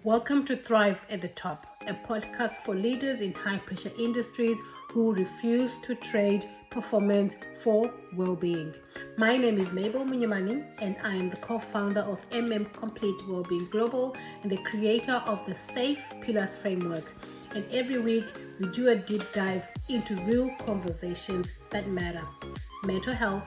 Welcome to Thrive at the Top, a podcast for leaders in high-pressure industries who refuse to trade performance for well-being. My name is Mabble and I am the co-founder of Complete Wellbeing Global and the creator of the Safe Pillars Framework. And every week, we do a deep dive into real conversations that matter: mental health,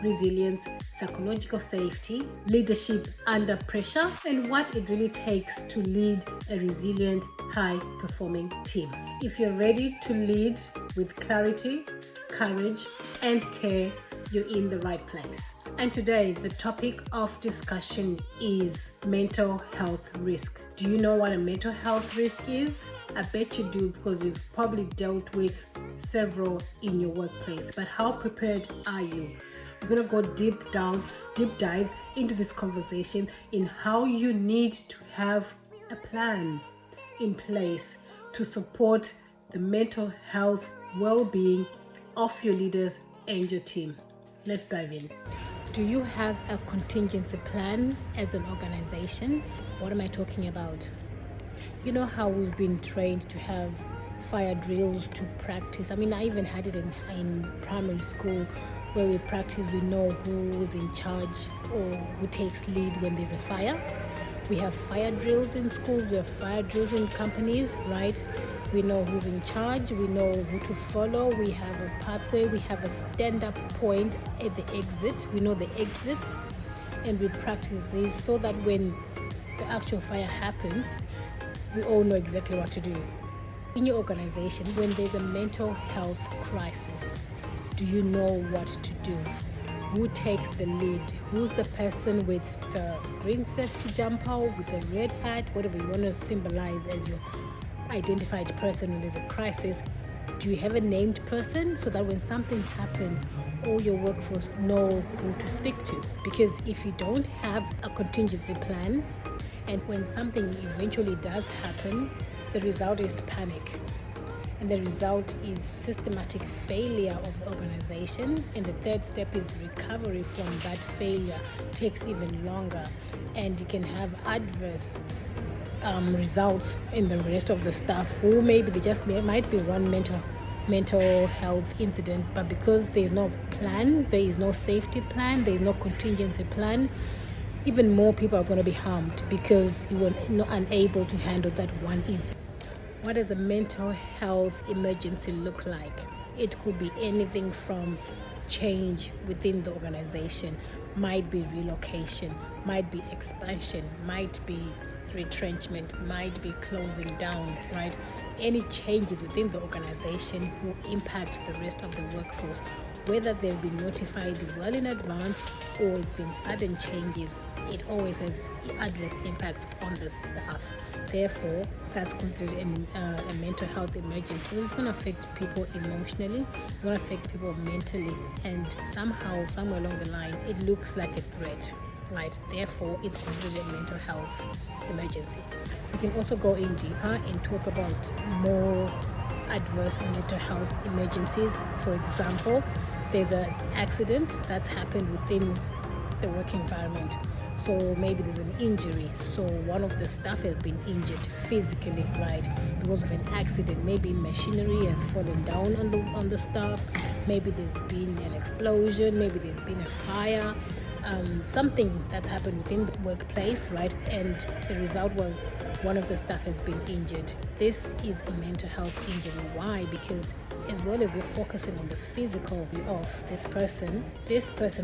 resilience, psychological safety, leadership under pressure, and what it really takes to lead a resilient, high-performing team. If you're ready to lead with clarity, courage, and care, you're in the right place. And today, the topic of discussion is mental health risk. Do you know what a mental health risk is? I bet you do, because you've probably dealt with several in your workplace. But how prepared are you? We're going to go deep dive into this conversation in how you need to have a plan in place to support the mental health well-being of your leaders and your team. Let's dive in. Do you have a contingency plan as an organization? What am I talking about? You know how we've been trained to have fire drills to practice. I even had it in primary school, where we practice, we know who is in charge or who takes lead when there's a fire. We have fire drills in schools, we have fire drills in companies, right? We know who's in charge, we know who to follow, we have a pathway, we have a stand-up point at the exit, we know the exits, and we practice this so that when the actual fire happens, we all know exactly what to do. In your organization, when there's a mental health crisis, do you know what to do? Who takes the lead? Who's the person with the green safety jumper, with the red hat, whatever you want to symbolize as your identified person when there's a crisis? Do you have a named person so that when something happens, all your workforce know who to speak to? Because if you don't have a contingency plan, and when something eventually does happen, the result is panic. And the result is systematic failure of the organization. And the third step is recovery from that failure. It takes even longer, and you can have adverse results in the rest of the staff, who maybe they just might be one mental health incident, but because there is no plan, there is no safety plan, there is no contingency plan, even more people are going to be harmed because you were unable to handle that one incident. What does a mental health emergency look like? It could be anything from change within the organization, might be relocation, might be expansion, might be retrenchment, might be closing down, right? Any changes within the organization will impact the rest of the workforce, whether they've been notified well in advance or it's been sudden changes. It always has adverse impacts on the staff. Therefore, that's considered a mental health emergency. So it's going to affect people emotionally, it's going to affect people mentally, and somehow, somewhere along the line, it looks like a threat, right? Therefore, it's considered a mental health emergency. We can also go in deeper and talk about more adverse mental health emergencies. For example, there's an accident that's happened within the work environment. So maybe there's an injury. So one of the staff has been injured physically, right, because of an accident. Maybe machinery has fallen down on the staff. Maybe there's been an explosion. Maybe there's been a fire. Something that's happened within the workplace, right? And the result was one of the staff has been injured. This is a mental health injury. Why? Because as well as we're focusing on the physical of this person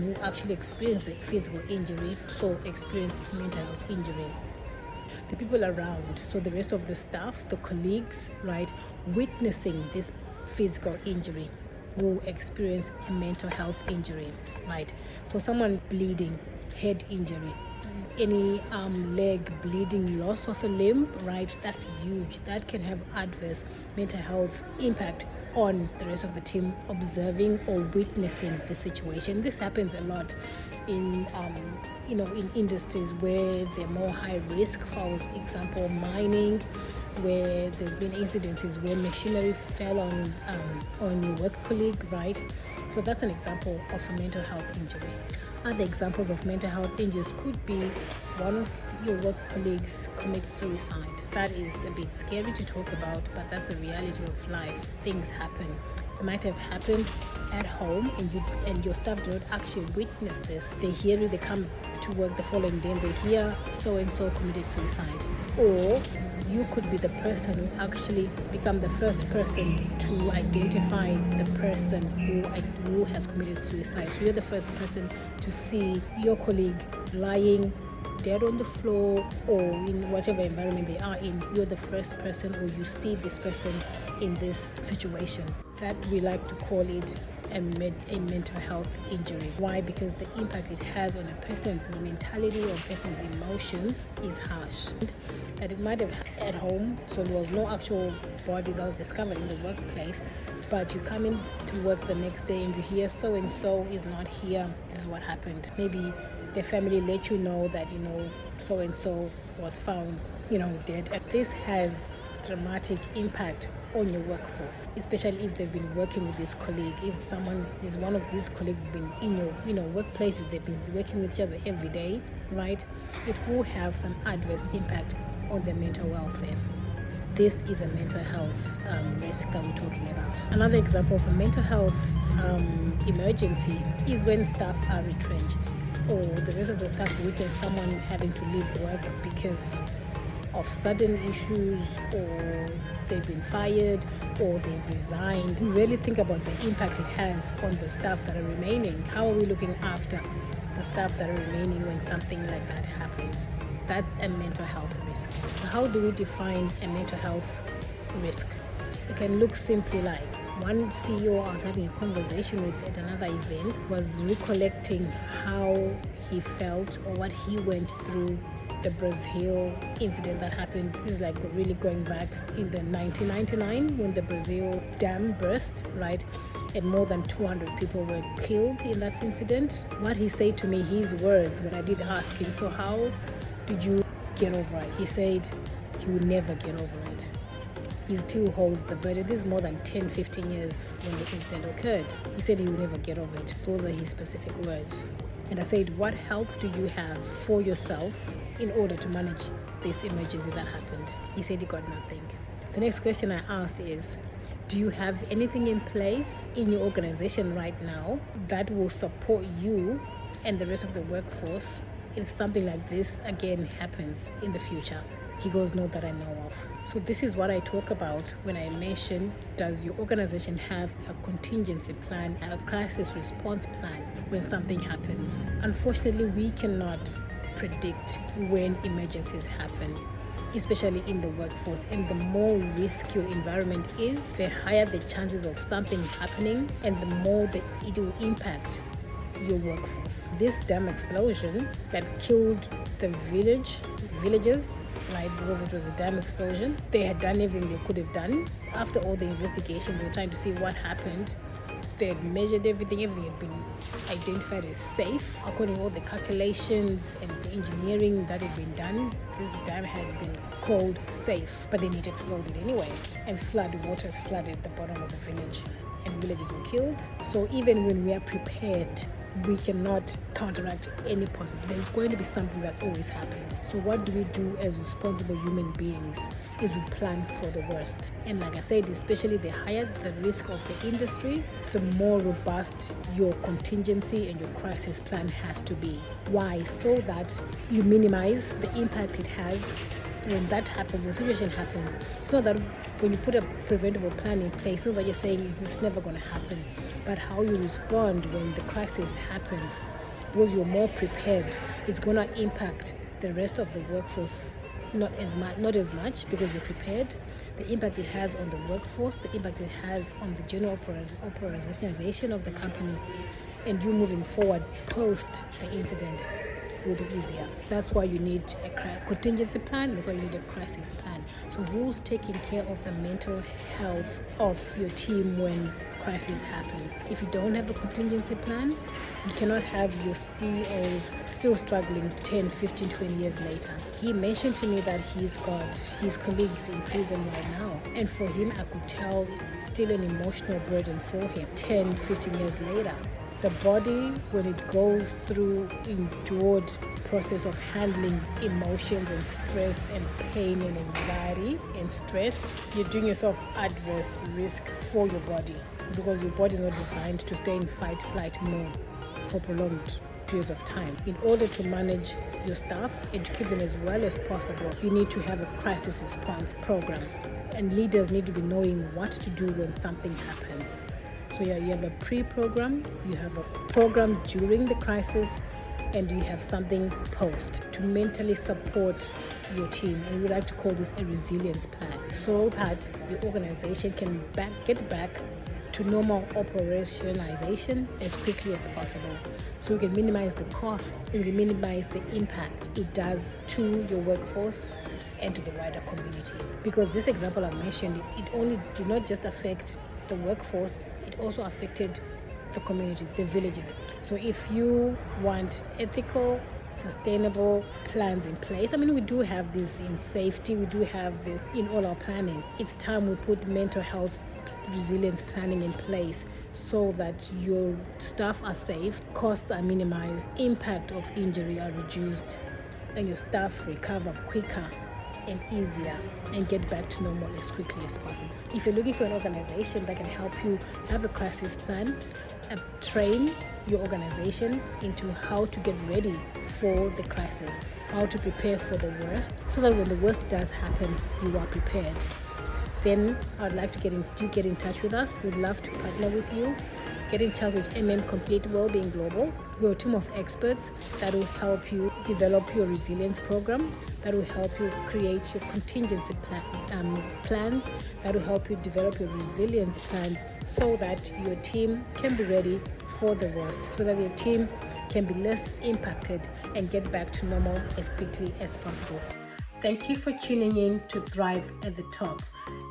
who actually experienced the physical injury, so experienced mental health injury, the people around, so the rest of the staff, the colleagues, right, witnessing this physical injury, who experience a mental health injury, right? So someone bleeding, head injury, any leg bleeding, loss of a limb, right? That's huge. That can have adverse mental health impact on the rest of the team observing or witnessing the situation. This happens a lot in in industries where they're more high risk. For example, mining, where there's been incidences where machinery fell on your work colleague, right? So that's an example of a mental health injury. Other examples of mental health injuries could be one of your work colleagues commits suicide. That is a bit scary to talk about, but that's the reality of life. Things happen. It might have happened at home and your staff do not actually witness this. They hear it, they come to work the following day and they hear so and so committed suicide. Or you could be the person who actually become the first person to identify the person who has committed suicide. So you're the first person to see your colleague lying dead on the floor or in whatever environment they are in. You're the first person, or you see this person in this situation. That we like to call it a mental health injury. Why? Because the impact it has on a person's mentality or person's emotions is harsh. That it might have at home, so there was no actual body that was discovered in the workplace, but you come in to work the next day and you hear so and so is not here, this is what happened. Maybe the family let you know that so and so was found dead. This has dramatic impact on your workforce, especially if they've been working with this colleague. If one of these colleagues been in your workplace, if they've been working with each other every day, right, it will have some adverse impact on their mental welfare. This is a mental health risk that we're talking about. Another example of a mental health emergency is when staff are retrenched, or the rest of the staff witness someone having to leave work because of sudden issues, or they've been fired, or they've resigned. We really think about the impact it has on the staff that are remaining. How are we looking after the staff that are remaining when something like that happens? That's a mental health risk. How do we define a mental health risk? It can look simply like one CEO I was having a conversation with at another event was recollecting how he felt or what he went through the Brazil incident that happened. This is like really going back in the 1999 when the Brazil dam burst, right? And more than 200 people were killed in that incident. What he said to me, his words, when I did ask him, so how did you get over it? He said he would never get over it. He still holds the burden. This is more than 10, 15 years when the incident occurred. He said he would never get over it. Those are his specific words. And I said, what help do you have for yourself in order to manage this emergency that happened? He said he got nothing. The next question I asked is, do you have anything in place in your organization right now that will support you and the rest of the workforce if something like this again happens in the future? He goes, no, that I know of. So this is what I talk about when I mention, does your organization have a contingency plan, a crisis response plan when something happens? Unfortunately, we cannot predict when emergencies happen, especially in the workforce. And the more risk your environment is, the higher the chances of something happening and the more that it will impact your workforce. This dam explosion that killed the villagers, right, because it was a dam explosion. They had done everything they could have done. After all the investigation, they were trying to see what happened. They had measured everything had been identified as safe. According to all the calculations and the engineering that had been done, this dam had been called safe, but then it exploded anyway, and waters flooded the bottom of the village, and villagers were killed. So even when we are prepared, we cannot counteract any possibility. There's going to be something that always happens. So what do we do as responsible human beings is we plan for the worst. And like I said, especially the higher the risk of the industry, the more robust your contingency and your crisis plan has to be. Why? So that you minimize the impact it has when that happens, when the situation happens. It's not that when you put a preventable plan in place, it's not that you're saying it's never going to happen, but how you respond when the crisis happens, because you're more prepared, it's going to impact the rest of the workforce not as much because you're prepared. The impact it has on the workforce, the impact it has on the general operationalization of the company, and you moving forward post the incident will be easier. That's why you need a contingency plan. That's why you need a crisis plan. So who's taking care of the mental health of your team when crisis happens? If you don't have a contingency plan, you cannot have your CEOs still struggling 10, 15, 20 years later. He mentioned to me that he's got his colleagues in prison right now. And for him, I could tell it's still an emotional burden for him 10, 15 years later. The body, when it goes through endured process of handling emotions and stress and pain and anxiety and stress, you're doing yourself adverse risk for your body, because your body is not designed to stay in fight flight mode for prolonged periods of time. In order to manage your staff and to keep them as well as possible, you need to have a crisis response program, and leaders need to be knowing what to do when something happens. So you have a pre-program, you have a program during the crisis, and you have something post to mentally support your team. And we like to call this a resilience plan, so that the organization can get back to normal operationalization as quickly as possible. So we can minimize the cost, we can minimize the impact it does to your workforce and to the wider community. Because this example I mentioned, it only did not just affect the workforce, it also affected the community, the villages. So if you want ethical, sustainable plans in place, we do have this in safety, we do have this in all our planning. It's time we put mental health resilience planning in place so that your staff are safe, costs are minimized, impact of injury are reduced, and your staff recover quicker and easier and get back to normal as quickly as possible. If you're looking for an organization that can help you have a crisis plan, train your organization into how to get ready for the crisis, how to prepare for the worst, so that when the worst does happen, you are prepared, then I'd like to get in touch with us. We'd love to partner with you. Get in touch with Complete Wellbeing Global. We're a team of experts that will help you develop your resilience program, that will help you create your contingency plans, that will help you develop your resilience plans so that your team can be ready for the worst, so that your team can be less impacted and get back to normal as quickly as possible. Thank you for tuning in to Thrive at the Top.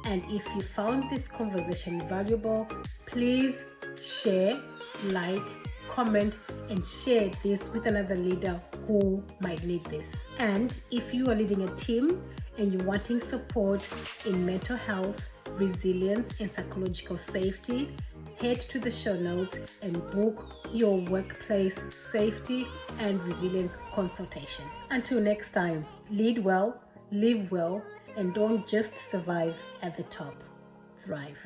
And if you found this conversation valuable, please share, like, comment, and share this with another leader who might need this. And if you are leading a team and you're wanting support in mental health, resilience, and psychological safety, head to the show notes and book your workplace safety and resilience consultation. Until next time, lead well, live well, and don't just survive at the top. Thrive.